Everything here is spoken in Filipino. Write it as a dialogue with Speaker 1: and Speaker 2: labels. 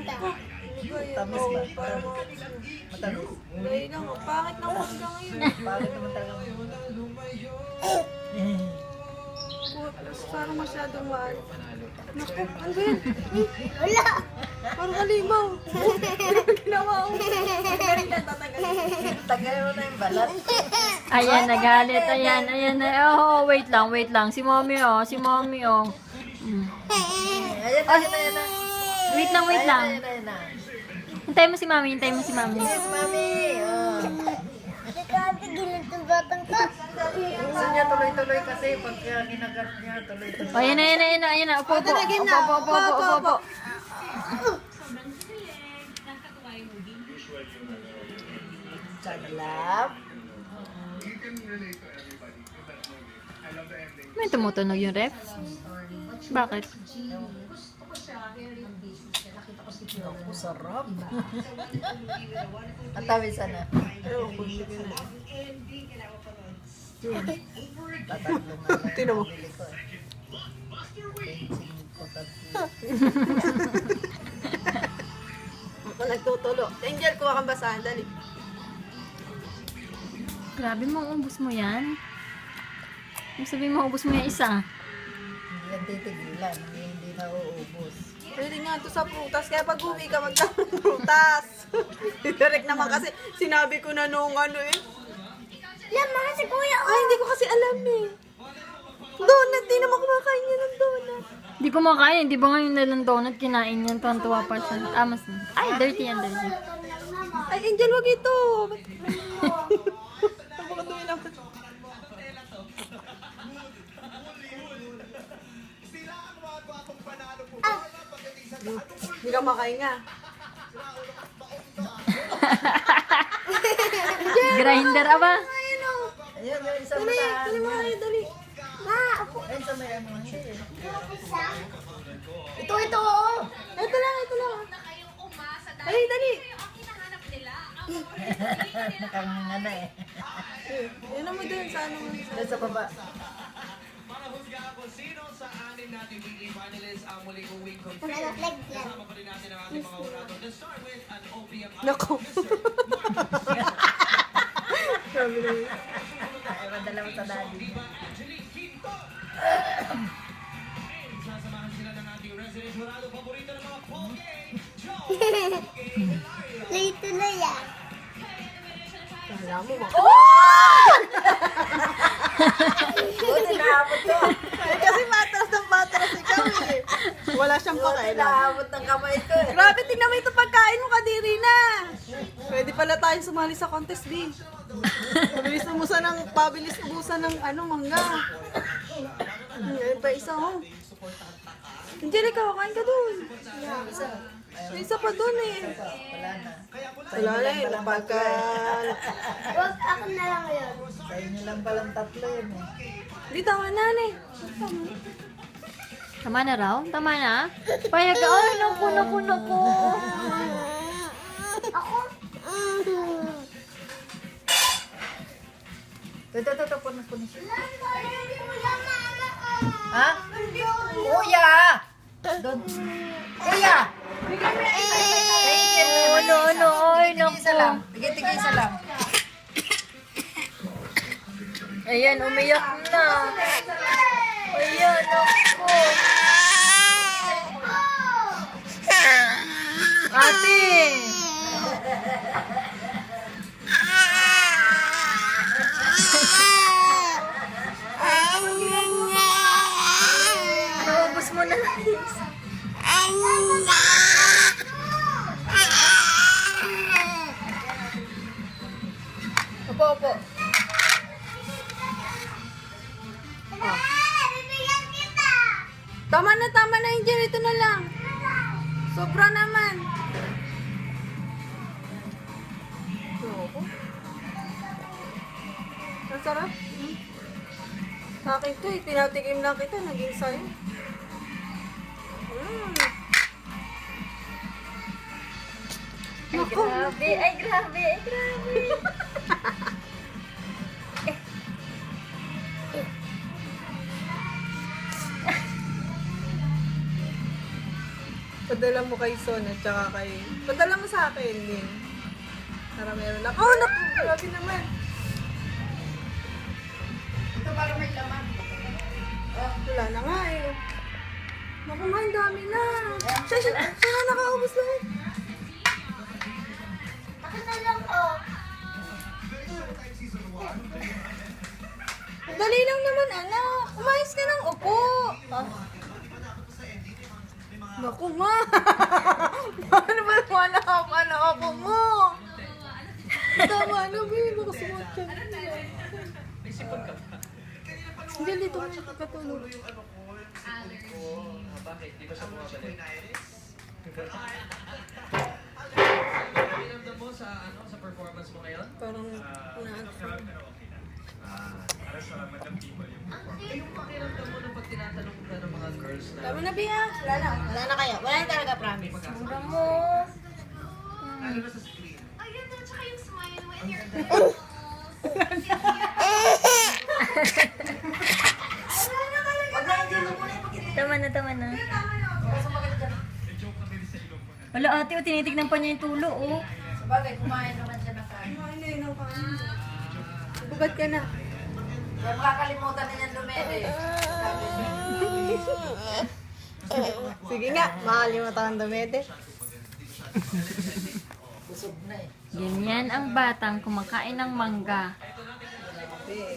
Speaker 1: Tamis ba? Matamis.
Speaker 2: Dahil lang, pangit na hanggang ngayon.
Speaker 1: Bakit naman talaga?
Speaker 2: Parang masyadong mahal. Naku, ano ba yan? Wala! Parang kalimaw. Ginawa ko.
Speaker 1: Tagay mo na yung balat.
Speaker 3: Ayan, nagalit. Ayan, ayan. Oh, wait lang. Si mommy, oh. Mm.
Speaker 1: Ayan na, ayan na.
Speaker 3: Wait lang.
Speaker 1: Ayan na.
Speaker 3: Hintayin mo si mami.
Speaker 1: Yes, mami. Oh. Gusto niya tuloy-tuloy kasi pag ginagat niya, tuloy-tuloy.
Speaker 3: Oh, ayan na. Upo.
Speaker 1: Saglap.
Speaker 3: May tumutunog yung ref? Bakit?
Speaker 1: Ako, sarap. Ang tawi sana.
Speaker 2: Tino mo. Ako nagtutulo. Angel, kuha kang basahan. Dali.
Speaker 3: Grabe mo, ubus mo yan. Kung sabihin mo, ubus mo yung isa.
Speaker 1: Hindi yan titigilan. Hindi na uubos.
Speaker 2: Pwede nga ito sa prutas. Kaya pag uwi ka, magtamang prutas. Direct naman kasi sinabi ko na nung ano eh.
Speaker 4: Yan, mga si Kuya.
Speaker 2: Ay, hindi ko kasi alam eh. Donut, di naman kumakain niya ng donut.
Speaker 3: Di ko makain. Di ba ngayon nalang donut, kinain yan. Tuwan-tuwa pa siya. Mas na. Ay, dirty yan, dirty.
Speaker 2: Ay, Angel, wag ito. Napakaduwi naman. Hindi ka makain nga.
Speaker 3: Grinder, aba.
Speaker 1: Ayun, yung isa mo
Speaker 2: Dali,
Speaker 1: sa...
Speaker 2: dali mo kayo, dali.
Speaker 4: Ma, ako.
Speaker 1: Ayun sa may ano.
Speaker 4: Ito, oh.
Speaker 2: Ito lang. Dali, dali.
Speaker 1: Nakanganga eh.
Speaker 2: Yan mo dun, sa ano mo.
Speaker 1: Doon sa baba.
Speaker 4: Nalaglag yan.
Speaker 2: Nako. Sabi na yun.
Speaker 1: Ay, madala mo sa daddy.
Speaker 4: Tuloy-tuloy yan.
Speaker 2: Kala mo,
Speaker 1: Buti naabot to.
Speaker 2: Eh, kasi matras ng matras ikaw eh. Wala siyang
Speaker 1: Buti
Speaker 2: pakailan.
Speaker 1: naabot ng kamay ko eh.
Speaker 2: Grabe, tingnan mo ito pagkain mo, kadiri na. Pwede pala tayong sumali sa contest, B. Pabilis ubusan ng mangga. Ngayon pa isa, oh. Angelica, kain ka dun. May isa pa dun eh.
Speaker 1: Wala na.
Speaker 2: Wala na eh, pagka...
Speaker 4: Huwag ako na lang yun.
Speaker 1: Sa inyo lang palang tatlo yun eh.
Speaker 2: Hindi, tama na eh.
Speaker 3: Tama na raw? Tama na? Payag ka. Ay, naku.
Speaker 4: Ako?
Speaker 1: Ito, punas siya.
Speaker 4: Hindi mo yan, mama.
Speaker 1: Ha? Kuya! Doon. Kuya!
Speaker 3: Ano, ay, naku.
Speaker 1: Tigisa lang. Tigisa lang.
Speaker 3: Ayan, umiyak na. Ayan, naku. Ate! Naubos mo na. Opo.
Speaker 4: Bibigyan kita.
Speaker 2: Tama na, Angel. Ito na lang. Sobra naman. Ang sarap. Sa akin to eh. Tinatikim lang kita. Naging sa'yo.
Speaker 3: Ay, grabe.
Speaker 2: Padala mo kay Son at saka kay... Padala mo sa akin din. Para meron lang. Oh, naku! Grabe naman.
Speaker 1: Ito para may laman.
Speaker 2: Wala na nga eh. Naku nga, ang dami na. Siya na nakaubos lahat.
Speaker 4: Ako na lang, oh.
Speaker 2: Dali lang naman, anak. Umayos ka ng upo. Naku nga. Paano ba naman ako mo? Tama na, babe. Baka sumot ka. Hindi, dito mo katulog.
Speaker 5: Bakit? Di ba siya bumabalik? Pinamdam mo sa sa performance mo ngayon?
Speaker 2: Parang naantok.
Speaker 5: Yung pakiramdam mo nung pag tinatanong ka ng mga girls na
Speaker 2: Tama na, Bia. Wala na kayo. Wala na talaga, promise.
Speaker 3: Mura mo.
Speaker 4: Ayun, at saka yung smile when you're...
Speaker 3: Tama na, tama na. Wala ate, tinitignan pa niya yung tulo, oh.
Speaker 1: Sabagay, kumain naman siya ng kain.
Speaker 2: Bugat ka na.
Speaker 1: Kaya makakalimutan na niyan lumede.
Speaker 2: Sige nga, makalimutan ang dumete.
Speaker 1: Busog na eh.
Speaker 3: Ganyan ang batang kumakain ng mangga.
Speaker 2: Grabe.